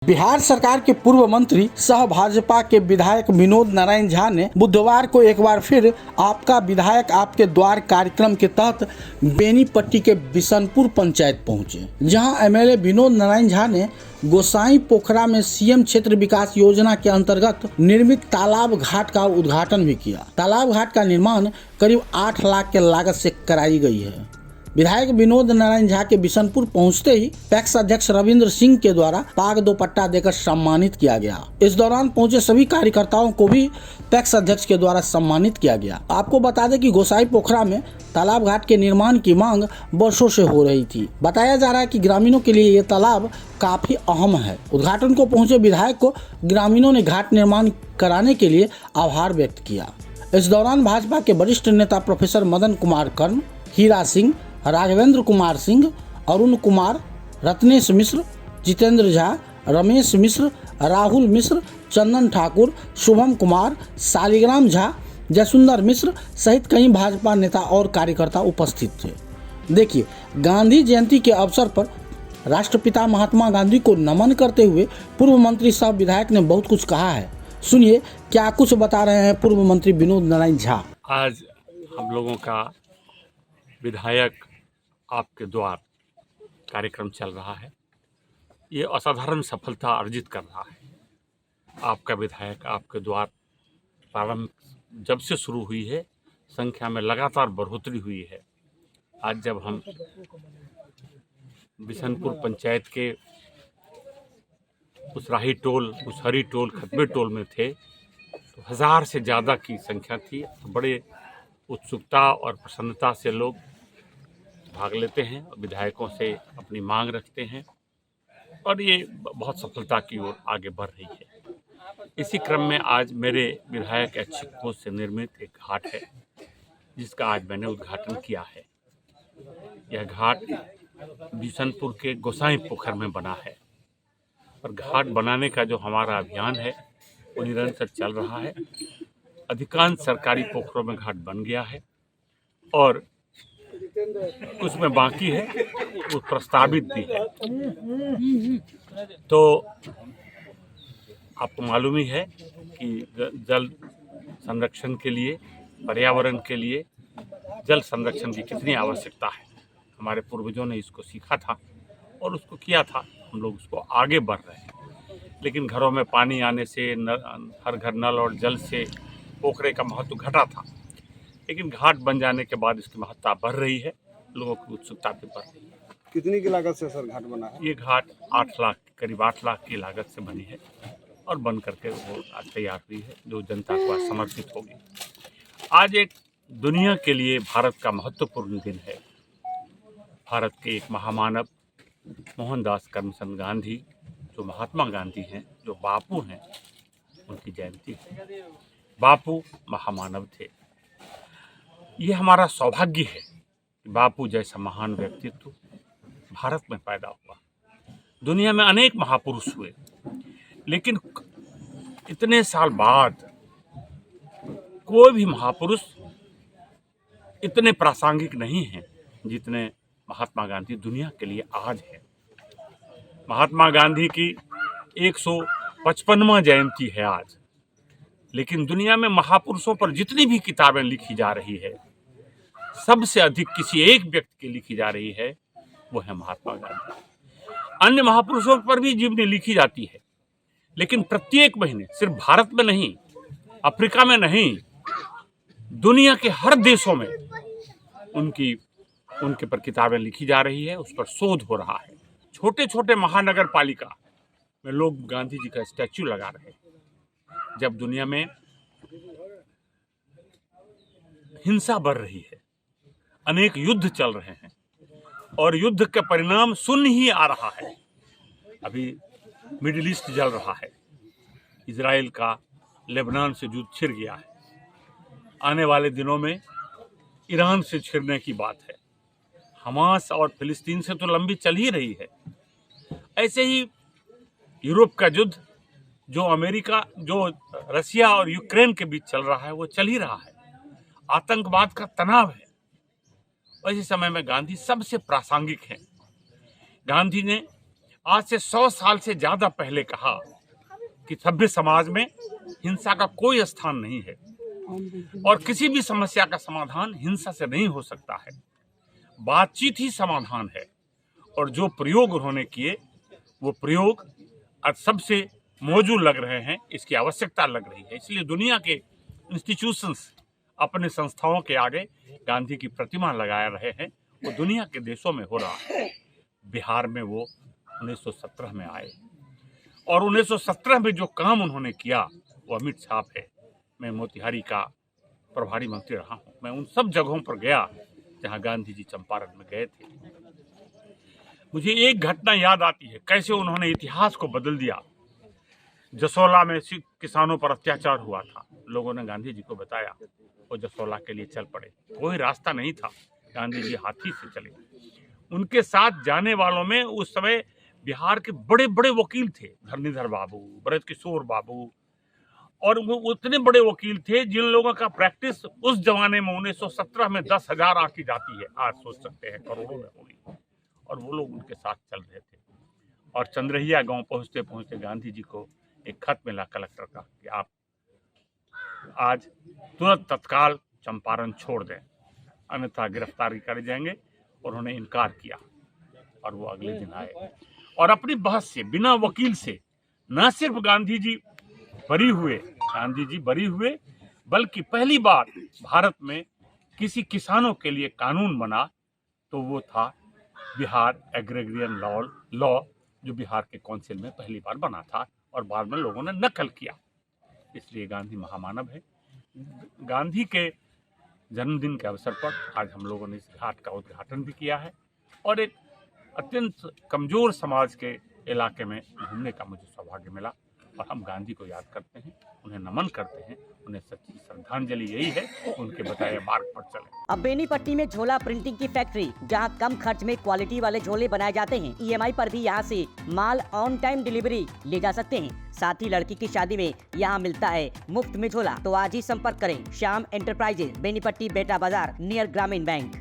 बिहार सरकार के पूर्व मंत्री सह भाजपा के विधायक विनोद नारायण झा ने बुधवार को एक बार फिर आपका विधायक आपके द्वार कार्यक्रम के तहत बेनीपट्टी के बिशनपुर पंचायत पहुंचे, जहां एमएलए विनोद नारायण झा ने गोसाई पोखरा में सीएम क्षेत्र विकास योजना के अंतर्गत निर्मित तालाब घाट का उद्घाटन भी किया। तालाब घाट का निर्माण करीब 8 लाख के लागत से कराई गई है। विधायक विनोद नारायण झा के बिशनपुर पहुंचते ही पैक्स अध्यक्ष रविंद्र सिंह के द्वारा पाग दोपट्टा देकर सम्मानित किया गया। इस दौरान पहुंचे सभी कार्यकर्ताओं को भी पैक्स अध्यक्ष के द्वारा सम्मानित किया गया। आपको बता दें कि गोसाई पोखरा में तालाब घाट के निर्माण की मांग वर्षों से हो रही थी। बताया जा रहा है कि ग्रामीणों के लिए ये तालाब काफी अहम है। उद्घाटन को पहुंचे विधायक को ग्रामीणों ने घाट निर्माण कराने के लिए आभार व्यक्त किया। इस दौरान भाजपा के वरिष्ठ नेता प्रोफेसर मदन कुमार कर्ण, हीरा सिंह, राघवेंद्र कुमार सिंह, अरुण कुमार, रत्नेश मिश्र, जितेंद्र झा, रमेश मिश्र, राहुल मिश्र, चंदन ठाकुर, शुभम कुमार, शालिग्राम झा, जयसुंदर मिश्र सहित कई भाजपा नेता और कार्यकर्ता उपस्थित थे। देखिए, गांधी जयंती के अवसर पर राष्ट्रपिता महात्मा गांधी को नमन करते हुए पूर्व मंत्री सह विधायक ने बहुत कुछ कहा है। सुनिए क्या कुछ बता रहे हैं पूर्व मंत्री विनोद नारायण झा। आज हम लोगों का विधायक आपके द्वार कार्यक्रम चल रहा है। ये असाधारण सफलता अर्जित कर रहा है। आपका विधायक आपके द्वार प्रारंभ जब से शुरू हुई है, संख्या में लगातार बढ़ोतरी हुई है। आज जब हम बिशनपुर पंचायत के उसराही टोल, उसहरी टोल, खतबे टोल में थे तो 1000 से ज़्यादा की संख्या थी। बड़े उत्सुकता और प्रसन्नता से लोग भाग लेते हैं और विधायकों से अपनी मांग रखते हैं और ये बहुत सफलता की ओर आगे बढ़ रही है। इसी क्रम में आज मेरे विधायक ऐच्छिक कोष से निर्मित एक घाट है, जिसका आज मैंने उद्घाटन किया है। यह घाट बिशनपुर के गोसाई पोखर में बना है और घाट बनाने का जो हमारा अभियान है वो निरंतर चल रहा है। अधिकांश सरकारी पोखरों में घाट बन गया है और कुछ में बाकी है, वो प्रस्तावित भी है। तो आपको मालूम ही है कि जल संरक्षण के लिए, पर्यावरण के लिए जल संरक्षण की कितनी आवश्यकता है। हमारे पूर्वजों ने इसको सीखा था और उसको किया था। हम लोग उसको आगे बढ़ रहे हैं, लेकिन घरों में पानी आने से हर घर नल और जल से पोखरे का महत्व घटा था। लेकिन घाट बन जाने के बाद इसकी महत्ता बढ़ रही है, लोगों की उत्सुकता भी बढ़ रही है। कितनी की लागत से सर घाट बना है? ये घाट 8 लाख, करीब 8 लाख की लागत से बनी है और बन करके वो आज तैयार हुई है, जो जनता को आज समर्पित होगी। आज एक दुनिया के लिए भारत का महत्वपूर्ण दिन है। भारत के एक महामानव मोहनदास करमचंद गांधी, जो महात्मा गांधी हैं, जो बापू हैं, उनकी जयंती है। बापू महामानव थे। ये हमारा सौभाग्य है कि बापू जैसा महान व्यक्तित्व भारत में पैदा हुआ। दुनिया में अनेक महापुरुष हुए, लेकिन इतने साल बाद कोई भी महापुरुष इतने प्रासंगिक नहीं हैं जितने महात्मा गांधी दुनिया के लिए आज है। महात्मा गांधी की 155वां जयंती है आज, लेकिन दुनिया में महापुरुषों पर जितनी भी किताबें लिखी जा रही है, सबसे अधिक किसी एक व्यक्ति की लिखी जा रही है, वो है महात्मा गांधी। अन्य महापुरुषों पर भी जीवनी लिखी जाती है, लेकिन प्रत्येक महीने सिर्फ भारत में नहीं, अफ्रीका में नहीं, दुनिया के हर देशों में उनके पर किताबें लिखी जा रही है, उस पर शोध हो रहा है। छोटे छोटे महानगर पालिका में लोग गांधी जी का स्टैच्यू लगा रहे हैं। जब दुनिया में हिंसा बढ़ रही है, अनेक युद्ध चल रहे हैं और युद्ध का परिणाम शून्य ही आ रहा है। अभी मिडिल ईस्ट जल रहा है, इजराइल का लेबनान से युद्ध छिड़ गया है। आने वाले दिनों में ईरान से छिड़ने की बात है। हमास और फिलिस्तीन से तो लंबी चल ही रही है। ऐसे ही यूरोप का युद्ध, जो रसिया और यूक्रेन के बीच चल रहा है, वो चल ही रहा है। आतंकवाद का तनाव है। ऐसे समय में गांधी सबसे प्रासंगिक हैं। गांधी ने आज से 100 साल से ज्यादा पहले कहा कि सभ्य समाज में हिंसा का कोई स्थान नहीं है और किसी भी समस्या का समाधान हिंसा से नहीं हो सकता है। बातचीत ही समाधान है और जो प्रयोग उन्होंने किए वो प्रयोग आज सबसे मौजूद लग रहे हैं, इसकी आवश्यकता लग रही है। इसलिए दुनिया के इंस्टीट्यूशंस अपने संस्थाओं के आगे गांधी की प्रतिमा लगा रहे हैं। वो दुनिया के देशों में हो रहा है। बिहार में वो 1917 में आए और 1917 में जो काम उन्होंने किया वो अमिट छाप है। मैं मोतिहारी का प्रभारी मंत्री रहा हूँ। मैं उन सब जगहों पर गया जहाँ गांधी जी चंपारण में गए थे। मुझे एक घटना याद आती है, कैसे उन्होंने इतिहास को बदल दिया। जसोला में किसानों पर अत्याचार हुआ था, लोगों ने गांधी जी को बताया, वो जसोला के लिए चल पड़े। कोई रास्ता नहीं था, गांधी जी हाथी से चले। उनके साथ जाने वालों में उस समय बिहार के बड़े बड़े वकील थे, धरणीधर बाबू, ब्रज किशोर बाबू, और वो उतने बड़े वकील थे जिन लोगों का प्रैक्टिस उस जमाने में 1917 में 10,000 आंकी जाती है, आज सोच सकते हैं करोड़ों में होगी। और वो लोग उनके साथ चल रहे थे। और चंद्रहिया गांव पहुंचते पहुंचते गांधी जी को एक खत मिला कलेक्टर का कि आप आज तुरंत तत्काल चंपारण छोड़ दें, अन्यथा गिरफ्तारी करे जाएंगे। और उन्होंने इनकार किया और वो अगले दिन आए और अपनी बहस से, बिना वकील से, न सिर्फ गांधी जी बरी हुए, बल्कि पहली बार भारत में किसी किसानों के लिए कानून बना तो वो था बिहार एग्रेरियन लॉ, जो बिहार के काउंसिल में पहली बार बना था और बाद में लोगों ने नकल किया। इसलिए गांधी महामानव है। गांधी के जन्मदिन के अवसर पर आज हम लोगों ने इस घाट का उद्घाटन भी किया है और एक अत्यंत कमजोर समाज के इलाके में घूमने का मुझे सौभाग्य मिला और हम गांधी को याद करते हैं, उन्हें नमन करते हैं। उन्हें सच्ची श्रद्धांजलि यही है, उनके बताए मार्ग पर चलें। अब बेनीपट्टी में झोला प्रिंटिंग की फैक्ट्री, जहां कम खर्च में क्वालिटी वाले झोले बनाए जाते हैं। EMI पर भी यहां से माल ऑन टाइम डिलीवरी ले जा सकते हैं। साथ ही लड़की की शादी में यहां मिलता है मुफ्त में झोला। तो आज ही संपर्क करें श्याम एंटरप्राइजेज, बेनीपट्टी, बेटा बाजार, नियर ग्रामीण बैंक।